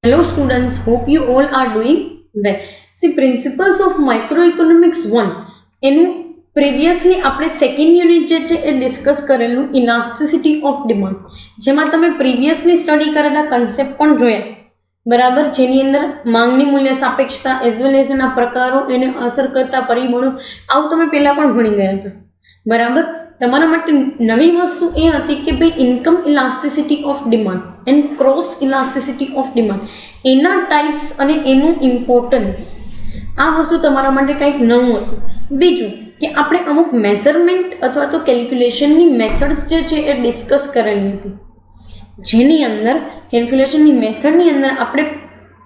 Hello students, hope you all are doing well. See, principles of microeconomics 1 એનું previously આપણે second unit જે છે એ discuss કરેલું elasticity of demand, જેમાં તમે પ્રીવિયસલી સ્ટડી કરેલા કન્સેપ્ટ પણ જોયા બરાબર, જેની અંદર માંગની મૂલ્ય સાપેક્ષતા એઝ વેલ એઝ એના પ્રકારો, એને અસર કરતા પરિબળો, આવું તમે પહેલાં પણ ભણી ગયા હતા બરાબર. તમારા માટે નવી વસ્તુ એ હતી કે ભાઈ income elasticity of demand and cross elasticity of demand, એના ટાઈપ્સ અને એનું ઇમ્પોર્ટન્સ, આ વસ્તુ તમારા માટે કંઈક નવું હતું. બીજું કે આપણે અમુક મેઝરમેન્ટ અથવા તો કેલ્ક્યુલેશનની મેથડ્સ જે છે એ ડિસ્કસ કરેલી હતી, જેની અંદર કેલ્ક્યુલેશનની મેથડની અંદર આપણે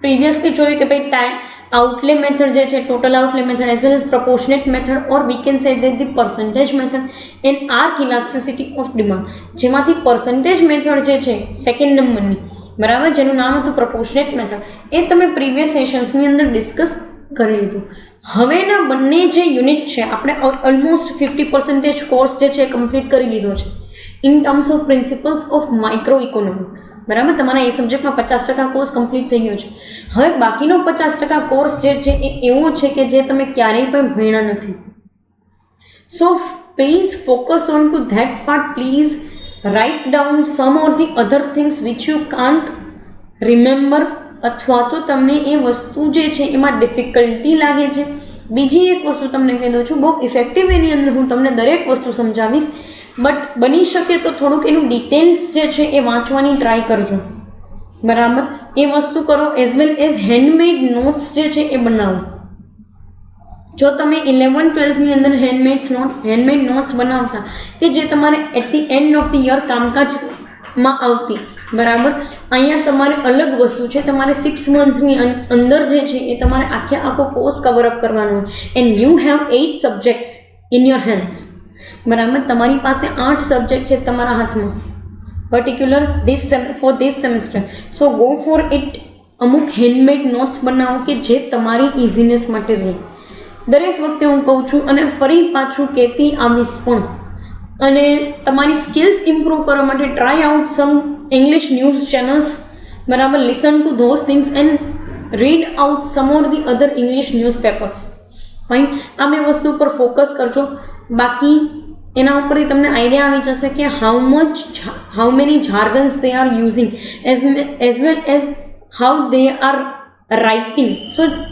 પ્રીવિયસલી જોયું કે ભાઈ ટાઈમ આઉટલે મેથડ જે છે, total outlay method as well as proportionate method, or we can say that the percentage method and arc elasticity of demand, જેમાંથી પર્સન્ટેજ મેથડ જે છે સેકન્ડ નંબરની બરાબર, જેનું નામ હતું પ્રપોર્શનેટ મેથડ, એ તમે પ્રીવિયસ સેશન્સની અંદર ડિસ્કસ કરી લીધું. હવેના બંને જે યુનિટ છે આપણે ઓલમોસ્ટ 50% કોર્સ જે છે એ કમ્પ્લીટ કરી લીધો છે in terms of principles of micro economics બરાબર. તમારા એ સબ્જેક્ટમાં 50% કોર્સ કમ્પ્લીટ થઈ ગયો છે. હવે બાકીનો 50% કોર્સ જે છે એ એવો છે કે જે તમે ક્યારેય પણ ભણ્યા નથી. So please focus on to that part. Please write down some or the other things which you can't remember, અથવા તો તમને એ વસ્તુ જે છે એમાં ડિફિકલ્ટી લાગે છે. બીજી એક વસ્તુ તમને કહી દઉં છું, બહુ ઇફેક્ટિવ એની અંદર હું તમને દરેક વસ્તુ સમજાવીશ, બટ બની શકે તો થોડુંક એનું ડિટેલ્સ જે છે એ વાંચવાની ટ્રાય કરજો બરાબર. એ વસ્તુ કરો as well as handmade notes જે છે એ બનાવો. જો તમે 11-12ની અંદર હેન્ડમેડ નોટ્સ બનાવતા કે જે તમારે at the end of the year કામકાજમાં આવતી બરાબર, અહીંયા તમારે અલગ વસ્તુ છે, તમારે 6 મંથની અંદર જે છે એ તમારે આખો કોર્સ કવરઅપ કરવાનો હોય and you have 8 subjects in your hands બરાબર. તમારી પાસે 8 સબ્જેક્ટ છે તમારા હાથમાં particular for this semester. So go for it. અમુક હેન્ડમેડ નોટ્સ બનાવો કે જે તમારી ઇઝીનેસ માટે રહે. દરેક વખતે હું કહું છું અને ફરી પાછું કહેતી આવીશ પણ, અને તમારી સ્કિલ્સ ઇમ્પ્રૂવ કરવા માટે try out some English news channels બરાબર. Listen to those things and read out some or the other English newspapers. Fine, આ બે વસ્તુ ઉપર ફોકસ કરજો. બાકી એના ઉપર તમને આઈડિયા આવી જશે કે how many jargons they are using as well as how they are writing,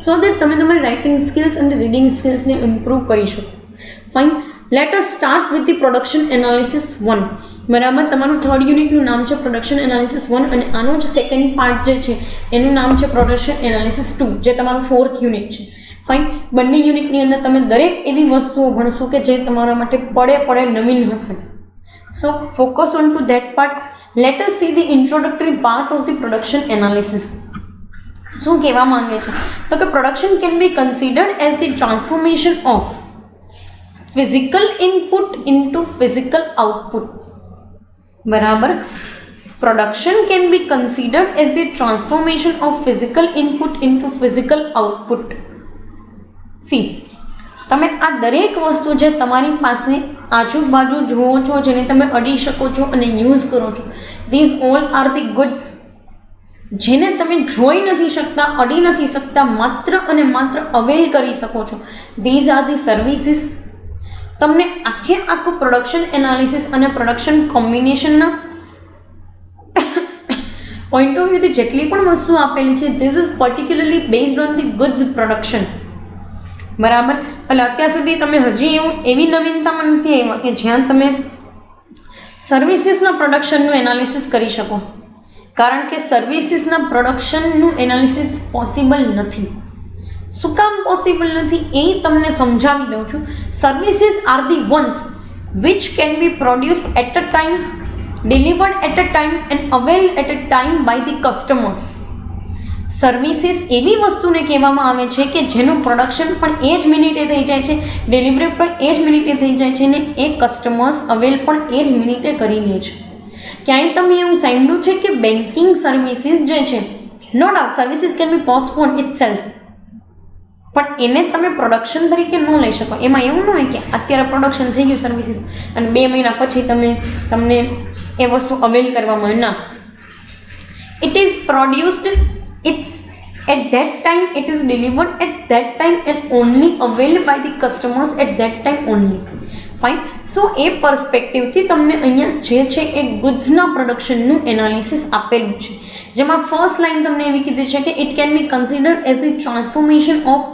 so that તમે તમારી રાઇટિંગ સ્કિલ્સ અને રીડિંગ સ્કિલ્સને ઇમ્પ્રૂવ કરી શકો. Fine, let us start with the production analysis 1 બરાબર. તમારું થર્ડ યુનિટનું નામ છે પ્રોડક્શન એનાલિસિસ 1 અને આનો જ સેકન્ડ પાર્ટ જે છે એનું નામ છે પ્રોડક્શન એનાલિસિસ 2, જે તમારું 4th યુનિટ છે. ફાઇન, બંને યુનિટની અંદર તમે દરેક એવી વસ્તુઓ ભણશો કે જે તમારા માટે પડે નવીન હશે. So focus on to that part. Let us see the introductory part of the production analysis. શું કહેવા માંગે છે તો કે production can be considered as the transformation of physical input into physical output બરાબર. Production can be considered as the transformation of physical input into physical output. See, તમે આ દરેક વસ્તુ જે તમારી પાસે આજુબાજુ જુઓ છો, જેને તમે અડી શકો છો અને યુઝ કરો છો, this all are the goods, જેને તમે જોઈ નથી શકતા, અડી નથી શકતા, માત્ર અને માત્ર અવેલ કરી શકો છો. These are the services. તમને આખું પ્રોડક્શન એનાલિસિસ અને પ્રોડક્શન કોમ્બિનેશનના પોઈન્ટ ઓફ વ્યૂથી જેટલી પણ વસ્તુ આપેલી છે, this is particularly based on the goods production બરાબર. એટલે અત્યાર સુધી તમે હજી એવી નવીનતામાં નથી આવ્યા કે જ્યાં તમે સર્વિસીસના પ્રોડક્શનનું એનાલિસિસ કરી શકો, કારણ કે સર્વિસીસના પ્રોડક્શનનું એનાલિસિસ પોસિબલ નથી. શું કામ પોસિબલ નથી એ તમને સમજાવી દઉં છું. Services are the ones which can be produced at a time, delivered at a time and availed at a time by the customers. Services એવી વસ્તુને કહેવામાં આવે છે કે જેનું પ્રોડક્શન પણ એ જ મિનિટે થઈ જાય છે, ડિલિવરી પણ એ જ મિનિટે થઈ જાય છે ને એ કસ્ટમર્સ અવેલ પણ એ જ મિનિટે કરી લે છે. ક્યાંય તમે એવું સાંભળ્યું છે કે બેન્કિંગ સર્વિસીસ જે છે, no doubt services can be postpone itself, પણ એને તમે પ્રોડક્શન તરીકે ન લઈ શકો. એમાં એવું ન હોય કે અત્યારે પ્રોડક્શન થઈ ગયું સર્વિસીસ અને 2 મહિના પછી તમને એ વસ્તુ અવેલ કરવામાં, ના. It is produced it's at that time it is delivered at that time and only availed by the customers at that time only. Fine. So એ પર્સપેક્ટિવથી તમને અહીંયા જે છે એ ગુડ્સના પ્રોડક્શનનું એનાલિસિસ આપેલું છે, જેમાં ફર્સ્ટ લાઇન તમને એવી કીધી છે કે it can be considered as the transformation of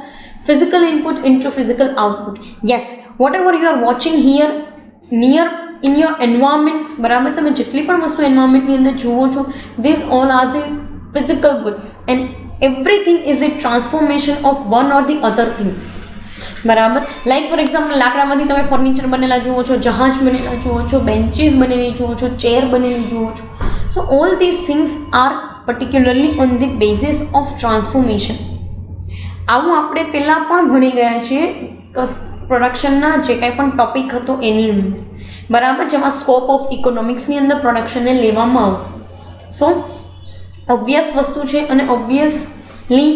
physical input into physical output. Yes, whatever you are watching here near in your environment, બરાબર, તમે જેટલી પણ વસ્તુ એન્વાયરમેન્ટની અંદર જુઓ છો, these all are the physical goods and everything is the transformation of one or the other things. બરાબર, like for example લાકડામાંથી તમે ફર્નિચર બનેલા જુઓ છો, જહાજ બનેલા જુઓ છો, બેન્ચીસ બનેલી જુઓ છો, ચેર બનેલી જુઓ છો. સો all this things are particularly on the basis of transformation. આવું આપણે પહેલાં પણ ભણી ગયા છીએ પ્રોડક્શનના જે કાંઈ પણ ટોપિક હતો એની અંદર, બરાબર, જેમાં સ્કોપ ઓફ ઇકોનોમિક્સની અંદર પ્રોડક્શનને લેવામાં આવતું. સો ઓબ્વિયસ વસ્તુ છે અને obviously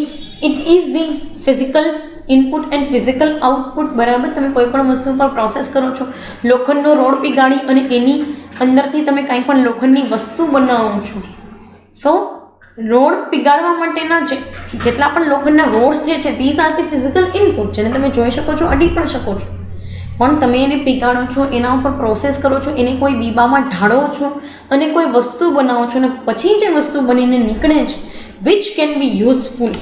it is the physical input and physical output. બરાબર, તમે કોઈ પણ વસ્તુ પર પ્રોસેસ કરો છો, લોખંડનો રોડ પીગાડી અને એની અંદરથી તમે કાંઈ પણ લોખંડની વસ્તુ બનાવો છો. સો રોડ પીગાડવા માટેના જેટલા પણ લોખંડના રોડ્સ જે છે these are the physical input, જેને તમે જોઈ શકો છો, અડી પણ શકો છો, પણ તમે એને પીગાડો છો, એના ઉપર પ્રોસેસ કરો છો, એને કોઈ બીબામાં ઢાળો છો અને કોઈ વસ્તુ બનાવો છો અને પછી જે વસ્તુ બનીને નીકળે છે which can B useful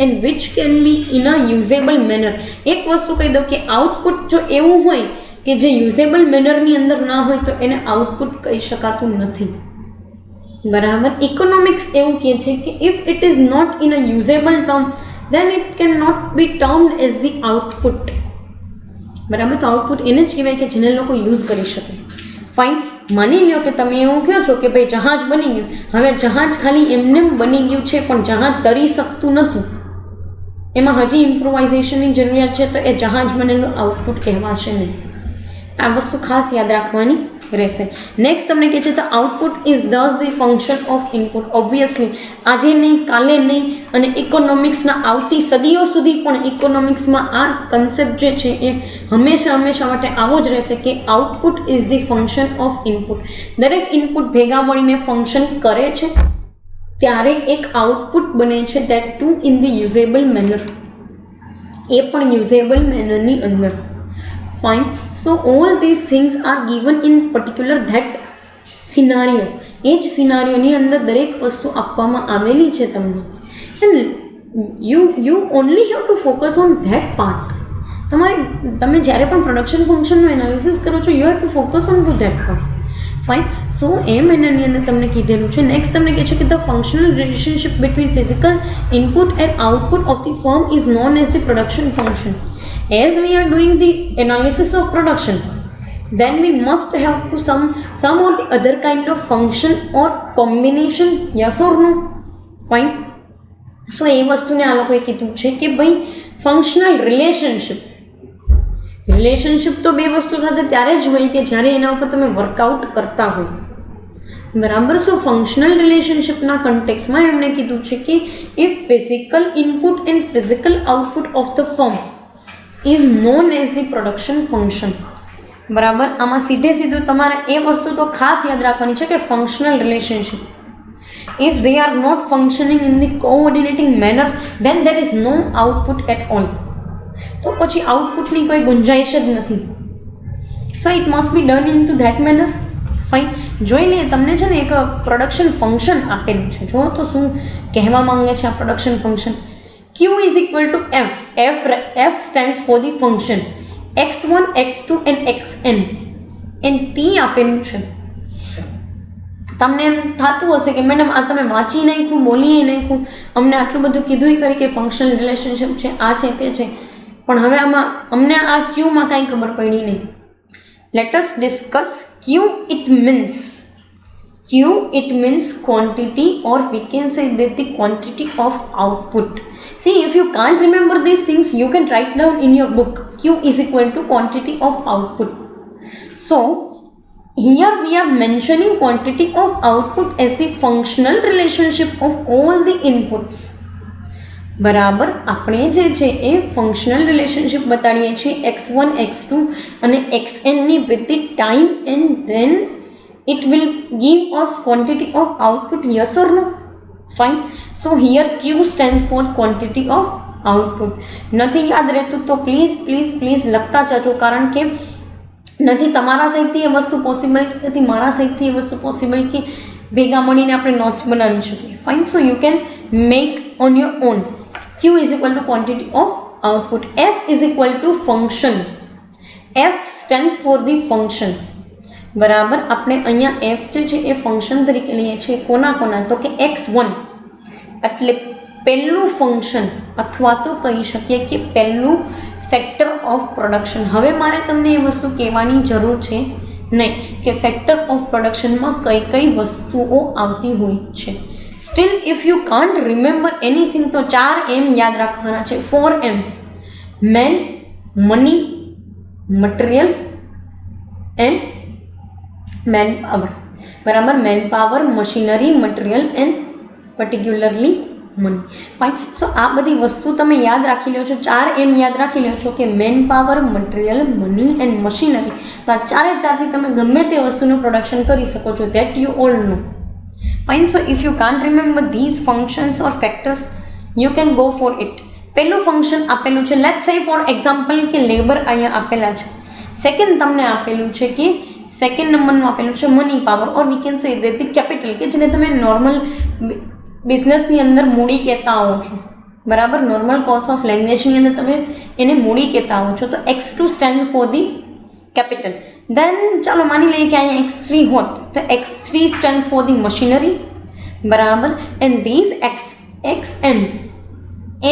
and which can B in a usable manner. એક વસ્તુ કહી દઉં કે આઉટપુટ જો એવું હોય કે જે યુઝેબલ મેનરની અંદર ના હોય તો એને આઉટપુટ કહી શકાતું નથી. બરાબર, ઇકોનોમિક્સ એવું કહે છે કે if it is not in a usable term then it can not be termed as the output. બરાબર, તો આઉટપુટ એને જ કહેવાય કે જેને લોકો યુઝ કરી શકે. ફાઇન, માની લો કે તમે એવું કહો છો કે ભાઈ જહાજ બની ગયું, હવે જહાજ ખાલી એમને બની ગયું છે પણ જહાજ તરી શકતું નથી, એમાં હજી ઇમ્પ્રોવાઇઝેશનની જરૂરિયાત છે, તો એ જહાજ બનેલું આઉટપુટ કહેવાશે નહીં. આ વસ્તુ ખાસ યાદ રાખવાની રહેશે. નેક્સ્ટ તમને કહે છે the output is this the function of input. Obviously આજે નહીં, કાલે નહીં, અને ઇકોનોમિક્સના આવતી સદીઓ સુધી પણ ઇકોનોમિક્સમાં આ કન્સેપ્ટ જે છે એ હંમેશા માટે આવો જ રહેશે કે output is the function of input. દરેક ઇનપુટ ભેગા મળીને ફંક્શન કરે છે ત્યારે એક આઉટપુટ બને છે, that to in the usable manner, એ પણ યુઝેબલ મેનરની અંદર. Fine. So all these things are given in particular that scenario. એ જ સિનારીઓની અંદર દરેક વસ્તુ આપવામાં આવેલી છે તમને, and you only have to focus on that part. તમે જ્યારે પણ પ્રોડક્શન ફંક્શનનું એનાલિસિસ કરો છો you have to focus on to that part. Fine. So એમ એનાની અંદર તમને કીધેલું છે. નેક્સ્ટ તમને કહે છે કે the functional relationship between physical input and output of the firm is known as the production function. As we are doing the analysis of production, then we must have to some or the other kind of function or combination. Yes or no? Fine. So એ વસ્તુને આ લોકોએ કીધું છે કે ભાઈ functional relationship તો બે વસ્તુ સાથે ત્યારે જ હોય કે જ્યારે એના ઉપર તમે વર્કઆઉટ કરતા હોય. બરાબર. સો ફંક્શનલ રિલેશનશિપના કન્ટેક્સમાં એમણે કીધું છે કે if physical input and physical output of the firm is known as the production function. બરાબર, આમાં સીધું તમારે એ વસ્તુ તો ખાસ યાદ રાખવાની છે કે functional relationship if they are not functioning in the coordinating manner then there is no output at all. તો પછી આઉટપુટની કોઈ ગુંજાઈશ જ નથી. So it must be done in to that manner. Fine. જોઈ લઈએ, તમને છે ને એક પ્રોડક્શન ફંક્શન આપેલું છે, જો તો શું કહેવા માંગે છે આ production function. Q is equal to F. F stands for the function x1, x2 and xn. and T આપેલું છે. તમને એમ થતું હશે કે મેડમ આ તમે વાંચી નાખ્યું, બોલી નાખ્યું, અમને આટલું બધું કીધું ખરી કે ફંક્શનલ રિલેશનશિપ છે, આ છે તે છે, પણ હવે આમાં અમને આ ક્યુમાં કાંઈ ખબર પડી નહીં. Let us discuss Q. It means quantity, or we can say that the quantity of output. See, if you can't remember these things, you can write down in your book. Q is equal to quantity of output. So, here we are mentioning quantity of output as the functional relationship of all the inputs. બરાબર, આપણે જે છે એ functional relationship બતાડીએ છીએ x1, x2 અને xn ની with the time, and then it will give us quantity of output. Yes or no? Fine. So here Q stands for quantity of output. નથી યાદ રહેતું તો પ્લીઝ લખતા જજો, કારણ કે નથી તમારા સાઈડથી એ વસ્તુ પોસિબલ, નથી મારા સાઈડથી એ વસ્તુ પોસિબલ કે ભેગા મળીને આપણે નોટ્સ બનાવી શકીએ. Fine. So you can make on your own. Q is equal to quantity of output. F is equal to function. F stands for the function. બરાબર. આપણે અહીંયા F જે છે એ ફંક્શન તરીકે લઈએ છીએ. કોના તો કે x1 એટલે પહેલું ફંક્શન, અથવા તો કહી શકીએ કે પહેલું ફેક્ટર ઓફ પ્રોડક્શન. હવે મારે તમને એ વસ્તુ કહેવાની જરૂર છે નહીં કે ફેક્ટર ઓફ પ્રોડક્શનમાં કઈ વસ્તુઓ આવતી હોય છે. Still if you can't remember anything તો 4 M યાદ રાખવાના છે. 4 M's: man, money, material and man power. બરાબર. Man power, machinery, material and particularly money. Fine. So આ બધી વસ્તુ તમે યાદ રાખી લો છો. 4 M યાદ રાખી લો છો કે man power, material, money and machinery. તો આ 4થી તમે ગમે તે વસ્તુનું પ્રોડક્શન કરી શકો છો. That you all know. Fine. So if you can't remember these functions or factors, you can go for it. પહેલું ફંક્શન આપેલું છે, લેટ્સ સે ફોર એક્ઝામ્પલ કે લેબર અહીંયા આપેલા છે. સેકન્ડ તમને આપેલું છે કે સેકન્ડ નંબરનું આપેલું છે money power, or we can say that the capital, કે જેને તમે નોર્મલ બિઝનેસની અંદર મૂડી કહેતા આવો છો. બરાબર. નોર્મલ કોર્સ ઓફ લેંગ્વેજની અંદર તમે એને મૂડી કહેતા આવો છો. તો x2 stands for the capital. Then ચાલો માની લઈએ કે અહીંયા x3 હોત તો x3 stands for the machinery. બરાબર. And these xn.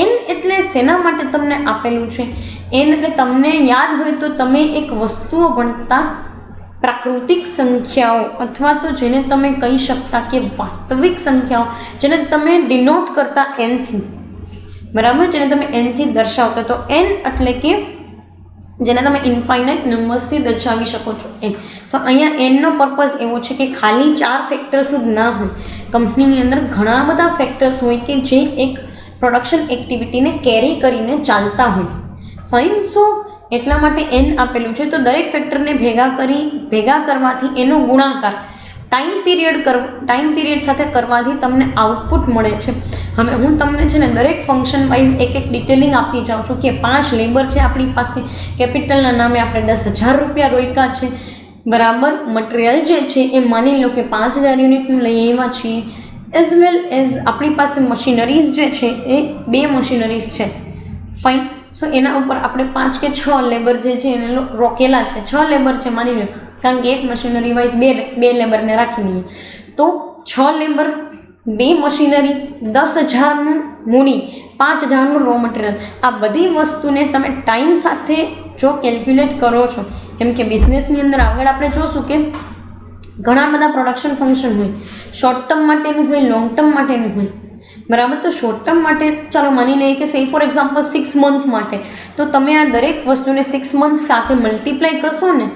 n એટલે શેના માટે તમને આપેલું છે? n એટલે તમને યાદ હોય તો તમે એક વસ્તુઓ ભણતા પ્રાકૃતિક સંખ્યાઓ, અથવા તો જેને તમે કહી શકતા કે વાસ્તવિક સંખ્યાઓ, જેને તમે ડિનોટ કરતા n થી. બરાબર. જેને તમે n થી દર્શાવતા. તો n એટલે કે જેને તમે ઇન્ફાઇનાઇટ નંબર્સથી દર્શાવી શકો છો એ. તો અહીંયા એનનો પર્પઝ એવો છે કે ખાલી 4 ફેક્ટર્સ જ ના હોય. કંપનીની અંદર ઘણા બધા ફેક્ટર્સ હોય કે જે એક પ્રોડક્શન એક્ટિવિટીને કેરી કરીને ચાલતા હોય. ફાઇન. સો એટલા માટે એન આપેલું છે. તો દરેક ફેક્ટરને ભેગા કરવાથી એનો ગુણાકાર ટાઈમ પીરિયડ સાથે કરવાથી તમને આઉટપુટ મળે છે. હવે હું તમને છે ને દરેક ફંક્શન વાઇઝ એક ડિટેલિંગ આપતી જાઉં છું કે 5 લેબર છે આપણી પાસે, કેપિટલના નામે આપણે 10,000 રૂપિયા રોક્યા છે. બરાબર. મટીરિયલ જે છે એ માની લો કે 5,000 યુનિટનું લઈ આવ્યા છીએ. એઝ વેલ એઝ આપણી પાસે મશીનરીઝ જે છે એ 2 મશીનરીઝ છે. ફાઇન. સો એના ઉપર આપણે 5 કે 6 લેબર જે છે એને રોકેલા છે. 6 લેબર છે માની લો, કારણ કે એક મશીનરી વાઇઝ 2 લેબરને રાખી લઈએ. તો 6 લેબર, 2 મશીનરી, 10,000નું મૂડી, 5,000નું રો મટીરિયલ. આ બધી વસ્તુને તમે ટાઈમ સાથે જો કેલ્ક્યુલેટ કરો છો, કેમ કે બિઝનેસની અંદર આગળ આપણે જોશું કે ઘણા બધા પ્રોડક્શન ફંક્શન હોય. શોર્ટ ટર્મ માટેનું હોય, લોંગ ટર્મ માટેનું હોય. બરાબર. તો શોર્ટ ટર્મ માટે ચાલો માની લઈએ કે સે ફોર એક્ઝામ્પલ 6 મંથ માટે. તો તમે આ દરેક વસ્તુને 6 મંથ સાથે મલ્ટીપ્લાય કરશો ને,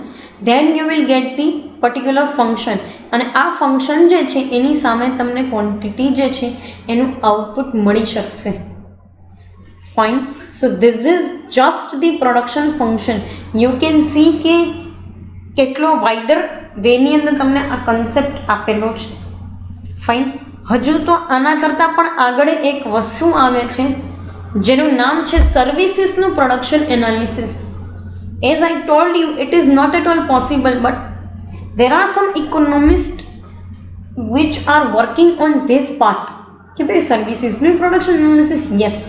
then you will get the particular function. અને આ ફંક્શન જે છે એની સામે તમને ક્વોન્ટિટી જે છે એનું આઉટપુટ મળી શકશે. Fine. So this is just the production function. You can see કે કેટલો વાઇડર વેની અંદર તમને આ કન્સેપ્ટ આપેલો છે. ફાઇન. હજુ તો આના કરતાં પણ આગળ એક વસ્તુ આવે છે જેનું નામ છે સર્વિસીસનું production analysis. As I told you, it is not at all possible, but there are some economists which are working on this part. કે ભાઈ સર્વિસીસનું પ્રોડક્શન એનાલિસિસ, યસ,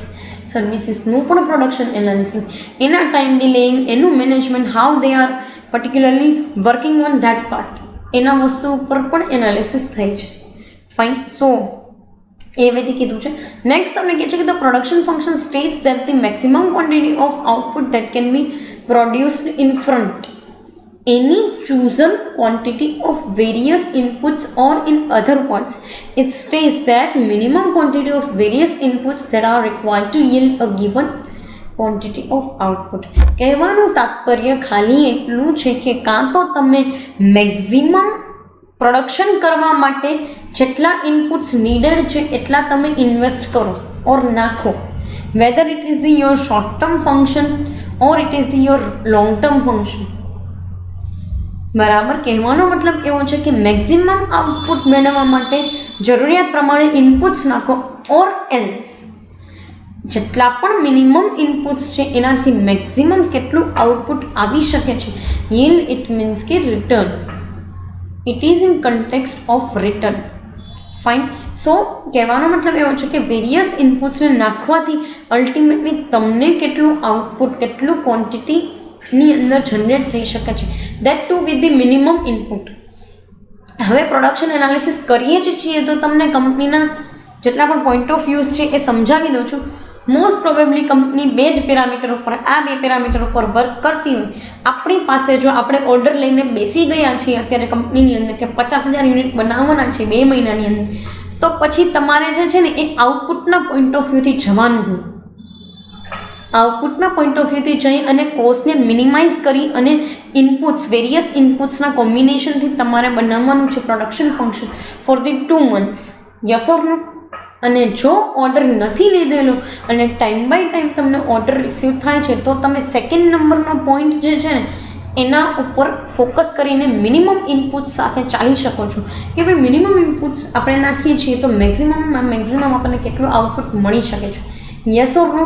સર્વિસીસનું પણ પ્રોડક્શન એનાલિસિસ, એના ટાઈમ ડિલેઇંગ, એનું management, how they R particularly working on that part, એના વસ્તુ ઉપર પણ analysis થઈ છે. ફાઇન. સો એ વિધિ કીધું છે. નેક્સ્ટ તમને કહે છે કે the production function states that the maximum quantity of output that can be produced in front any chosen quantity of various inputs, or in other words it states that minimum quantity of various inputs that are required to yield a given quantity of output. કહેવાનું તાત્પર્ય ખાલી એટલું છે કે કાં તો તમે maximum production કરવા માટે જેટલા ઇનપુટ્સ નીડેડ છે એટલા તમે ઇન્વેસ્ટ કરો ઓર નાખો, weather it is the your short term function or it is your long term function. બરાબર. કહેવાનો મતલબ એવો છે કે મેક્સિમમ આઉટપુટ મેળવવા માટે જરૂરિયાત પ્રમાણે ઇનપુટ્સ નાખો, ઓર એલ્સ જેટલા પણ મિનિમમ ઇનપુટ્સ છે એનાથી મેક્સિમમ કેટલું આઉટપુટ આવી શકે છે. yield ઇટ મીન્સ કે return. It is in context of return. Fine. So કહેવાનો મતલબ એવો છે કે વેરિયસ ઇનપુટ્સને નાખવાથી અલ્ટિમેટલી તમને કેટલું આઉટપુટ, કેટલું ક્વોન્ટિટીની અંદર જનરેટ થઈ શકે છે, that to with the minimum input. હવે પ્રોડક્શન એનાલિસિસ કરીએ જ છીએ તો તમને કંપનીના જેટલા પણ પોઈન્ટ ઓફ વ્યૂઝ છે એ સમજાવી દઉં છું. મોસ્ટ પ્રોબેબલી કંપની બે જ પેરામીટર ઉપર, આ બે પેરામીટર ઉપર વર્ક કરતી હોય. આપણી પાસે જો આપણે ઓર્ડર લઈને બેસી ગયા છીએ અત્યારે કંપનીની અંદર કે 50,000 યુનિટ બનાવવાના છે 2 મહિનાની અંદર, તો પછી તમારે જે છે ને એ આઉટપુટના પોઈન્ટ ઓફ વ્યૂથી જવાનું હોય. આઉટપુટના પોઈન્ટ ઓફ વ્યૂથી જઈ અને કોસ્ટને મિનિમાઇઝ કરી અને ઇનપુટ્સ, વેરિયસ ઇનપુટ્સના કોમ્બિનેશનથી તમારે બનાવવાનું છે production function for the 2 months. Yes or no? અને જો ઓર્ડર નથી લીધેલો અને ટાઈમ બાય ટાઈમ તમને ઓર્ડર રિસીવ થાય છે તો તમે સેકન્ડ નંબરનો પોઈન્ટ જે છે ને એના ઉપર ફોકસ કરીને મિનિમમ ઇનપુટ્સ સાથે ચાલી શકો છો કે ભાઈ મિનિમમ ઇનપુટ્સ આપણે નાખીએ છીએ તો મેક્સિમમ આપણને કેટલું આઉટપુટ મળી શકે છે. Yes or no?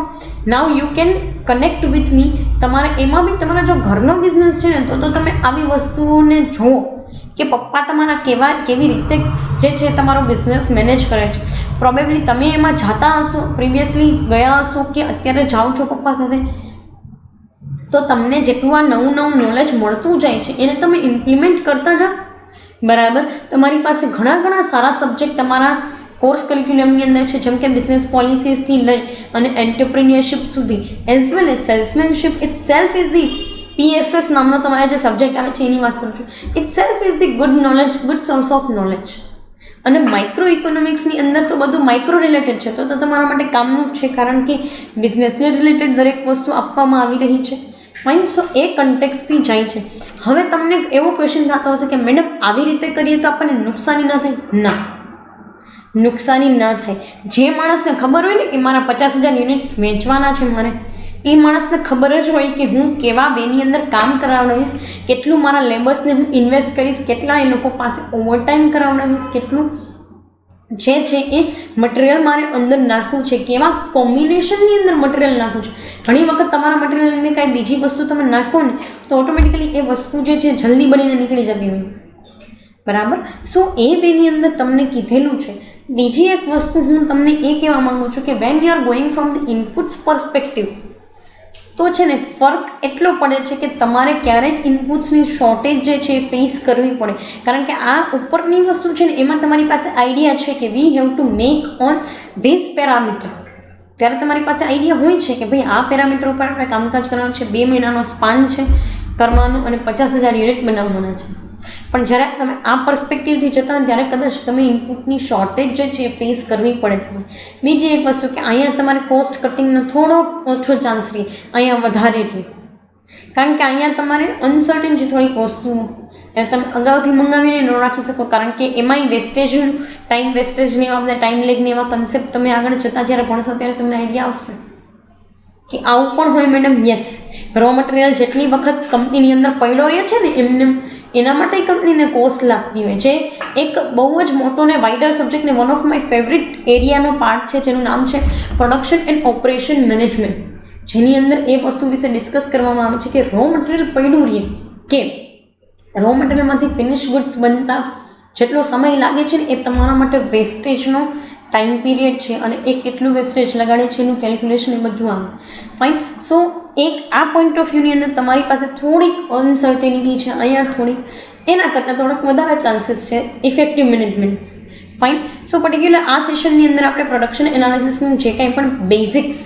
Now you can connect with me. તમારે એમાં બી તમારા જો ઘરનો બિઝનેસ છે ને તો તમે આવી વસ્તુઓને જુઓ કે પપ્પા તમારા કેવી રીતે જે છે તમારો બિઝનેસ મેનેજ કરે છે. પ્રોબેબલી તમે એમાં જાતા હશો, પ્રિવિયસલી ગયા હશો કે અત્યારે જાઓ છો પપ્પા સાથે, તો તમને જેટલું આ નવું નોલેજ મળતું જાય છે એને તમે ઇમ્પ્લિમેન્ટ કરતા જાઓ. બરાબર. તમારી પાસે ઘણા સારા સબ્જેક્ટ તમારા કોર્સ કરિક્યુલમની અંદર છે, જેમ કે બિઝનેસ પોલિસીસથી લઈ અને એન્ટરપ્રિન્યોરશિપ સુધી, as well as salesmanship itself is the PSS નામનો તમારે જે સબ્જેક્ટ આવે છે એની વાત કરું છું. It self is the good source of knowledge. અને માઇક્રો ઇકોનોમિક્સની અંદર તો બધું માઇક્રો રિલેટેડ છે, તો તમારા માટે કામનું જ છે, કારણ કે બિઝનેસને રિલેટેડ દરેક વસ્તુ આપવામાં આવી રહી છે. ફાઇન. સો એ કન્ટેક્સથી જાય છે. હવે તમને એવો ક્વેશ્ચન થતો હશે કે મેડમ આવી રીતે કરીએ તો આપણને નુકસાની ના થાય? ના, નુકસાની ના થાય. જે માણસને ખબર હોય ને કે મારા 50,000 યુનિટ્સ વેચવાના છે, મારે એ માણસને ખબર જ હોય કે હું કેવા વેની અંદર કામ કરાવડાવીશ, કેટલું મારા લેબર્સને હું ઇન્વેસ્ટ કરીશ, કેટલા એ લોકો પાસે ઓવરટાઈમ કરાવડાવીશ, કેટલું જે છે એ મટીરિયલ મારે અંદર નાખવું છે, કેવા કોમ્બિનેશનની અંદર મટીરિયલ નાખવું છે. ઘણી વખત તમારા મટીરિયલની અંદર કાંઈ બીજી વસ્તુ તમે નાખો ને તો ઓટોમેટિકલી એ વસ્તુ જે છે જલ્દી બનીને નીકળી જતી હોય. બરાબર. સો એ વેની અંદર તમને કીધેલું છે. બીજી એક વસ્તુ હું તમને એ કહેવા માગું છું કે when you are going from the inputs perspective, તો છે ને ફરક એટલો પડે છે કે તમારે ક્યારેક ઇનપુટ્સની શોર્ટેજ જે છે એ ફેસ કરવી પડે, કારણ કે આ ઉપરની વસ્તુ છે ને એમાં તમારી પાસે આઈડિયા છે કે we have to make on this parameter. ત્યારે તમારી પાસે આઈડિયા હોય છે કે ભાઈ આ પેરામીટર ઉપર આપણે કામકાજ કરવાનું છે, 2 મહિનાનો સ્પાન છે કરવાનું અને 50,000 યુનિટ બનાવવાના છે. પણ જ્યારે તમે આ પર્સપેક્ટિવથી જતા હોય ત્યારે કદાચ તમે ઇનપુટની શોર્ટેજ જે છે એ ફેસ કરવી પડે તમારે. બીજી એક વસ્તુ કે અહીંયા તમારે કોસ્ટ કટિંગનો થોડો ઓછો ચાન્સ રહે, અહીંયા વધારે રહે, કારણ કે અહીંયા તમારે અનસર્ટેન છે થોડીક વસ્તુઓ, એટલે તમે અગાઉથી મંગાવીને ન રાખી શકો, કારણ કે એમાંય વેસ્ટેજનું, ટાઈમ વેસ્ટેજને એવા બધા ટાઈમ લેગને એવા કન્સેપ્ટ તમે આગળ જતાં જ્યારે ભણશો ત્યારે તમને આઈડિયા આવશે કે આવું પણ હોય મેડમ. યસ, રો મટીરિયલ જેટલી વખત કંપનીની અંદર પડ્યો રહે છે ને એમને એના માટે કંપનીને કોસ્ટ લાગતી હોય છે. એક બહુ જ મોટો ને વાઇડર સબ્જેક્ટ ને વન ઓફ માય ફેવરિટ એરિયાનો પાર્ટ છે જેનું નામ છે પ્રોડક્શન એન્ડ ઓપરેશન મેનેજમેન્ટ, જેની અંદર એ વસ્તુ વિશે ડિસ્કસ કરવામાં આવે છે કે રો મટીરિયલ પડ્યું રહે, કે રો મટીરિયલમાંથી ફિનિશ ગુડ્સ બનતા જેટલો સમય લાગે છે ને એ તમારા માટે વેસ્ટેજનો ટાઈમ પીરિયડ છે, અને એ કેટલું વેસ્ટેજ લગાડે છે એનું કેલ્ક્યુલેશન એ બધું આવે. ફાઇન. સો એક આ પોઈન્ટ ઓફ વ્યૂની અંદર તમારી પાસે થોડીક અનસર્ટેનિટી છે, અહીંયા થોડીક એના કરતાં થોડોક વધારે ચાન્સીસ છે ઇફેક્ટિવ મેનેજમેન્ટ. ફાઇન. સો પર્ટિક્યુલર આ સેશનની અંદર આપણે પ્રોડક્શન એનાલિસિસનું જે કંઈ પણ બેઝિક્સ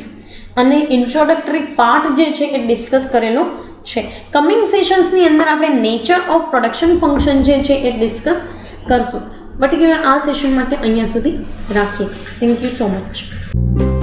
અને ઇન્ટ્રોડક્ટરી પાર્ટ જે છે એ ડિસ્કસ કરેલો છે. કમિંગ સેશન્સની અંદર આપણે નેચર ઓફ પ્રોડક્શન ફંક્શન જે છે એ ડિસ્કસ કરશું. પર્ટિક્યુલર આ સેશન માટે અહીંયા સુધી રાખીએ. Thank you so much.